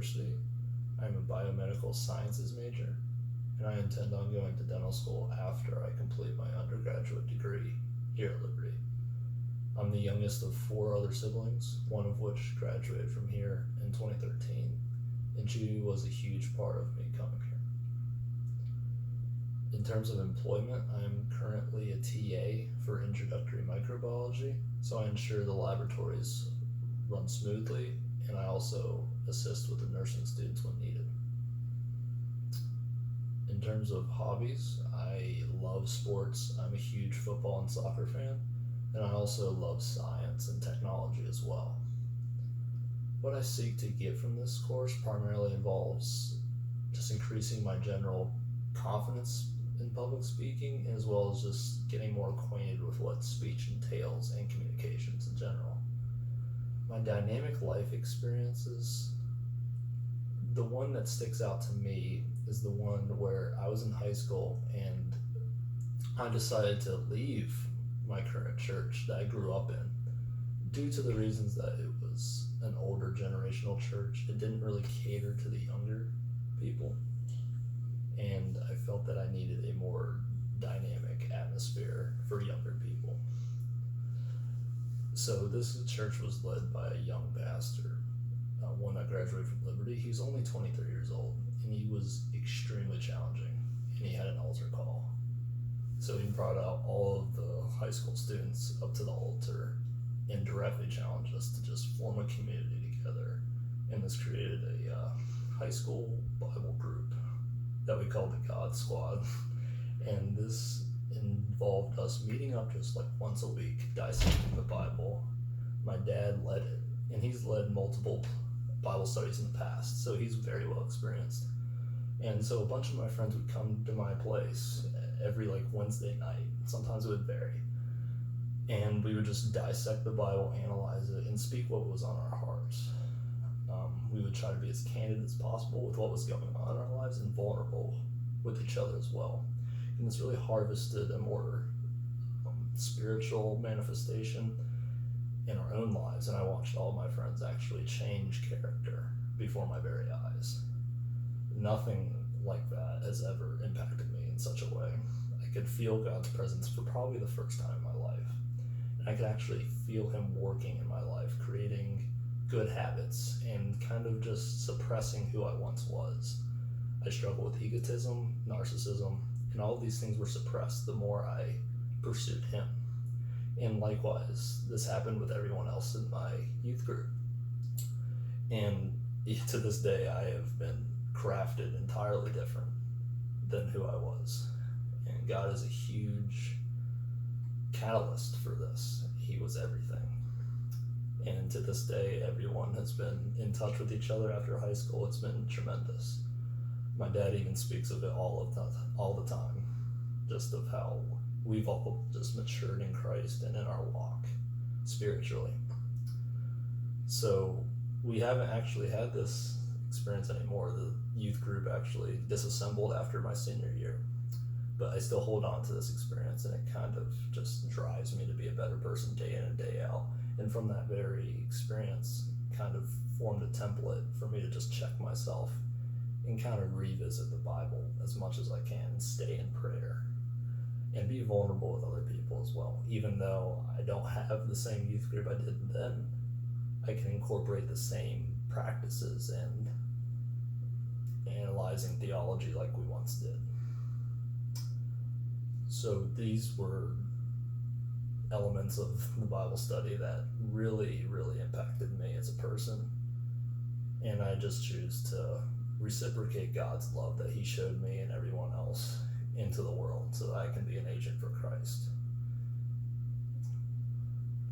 University. I'm a biomedical sciences major, and I intend on going to dental school after I complete my undergraduate degree here at Liberty. I'm the youngest of four other siblings, one of which graduated from here in 2013, and she was a huge part of me coming here. In terms of employment, I'm currently a TA for introductory microbiology, so I ensure the laboratories run smoothly, and I also assist with the nursing students when needed. In terms of hobbies, I love sports. I'm a huge football and soccer fan, and I also love science and technology as well. What I seek to get from this course primarily involves just increasing my general confidence in public speaking, as well as just getting more acquainted with what speech entails and communications in general. My dynamic life experiences, the one that sticks out to me is the one where I was in high school and I decided to leave my current church that I grew up in due to the reasons that it was an older generational church. It didn't really cater to the younger people, and I felt that I needed a more dynamic atmosphere for younger people. So this church was led by a young pastor, one that graduated from Liberty. He was only 23 years old, and he was extremely challenging, and he had an altar call. So he brought out all of the high school students up to the altar and directly challenged us to just form a community together. And this created a high school Bible group that we called the God Squad. And this involved us meeting up just like once a week, dissecting the Bible. My dad led it, and he's led multiple Bible studies in the past, so he's very well experienced. And so a bunch of my friends would come to my place every like Wednesday night. Sometimes it would vary. And we would just dissect the Bible, analyze it, and speak what was on our hearts. We would try to be as candid as possible with what was going on in our lives and vulnerable with each other as well. And this really harvested a more spiritual manifestation in our own lives. And I watched all my friends actually change character before my very eyes. Nothing like that has ever impacted me in such a way. I could feel God's presence for probably the first time in my life. And I could actually feel Him working in my life, creating good habits and kind of just suppressing who I once was. I struggled with egotism, narcissism, and all of these things were suppressed the more I pursued Him. And likewise, this happened with everyone else in my youth group. And to this day, I have been crafted entirely different than who I was. And God is a huge catalyst for this. He was everything. And to this day, everyone has been in touch with each other after high school. It's been tremendous. My dad even speaks of it all the time, just of how we've all just matured in Christ and in our walk spiritually. So we haven't actually had this experience anymore. The youth group actually disassembled after my senior year, but I still hold on to this experience, and it kind of just drives me to be a better person day in and day out. And from that very experience, kind of formed a template for me to just check myself and kind of revisit the Bible as much as I can and stay in prayer and be vulnerable with other people as well. Even though I don't have the same youth group I did then, I can incorporate the same practices and analyzing theology like we once did. So these were elements of the Bible study that really, really impacted me as a person. And I just choose to reciprocate God's love that He showed me and everyone else into the world so that I can be an agent for Christ.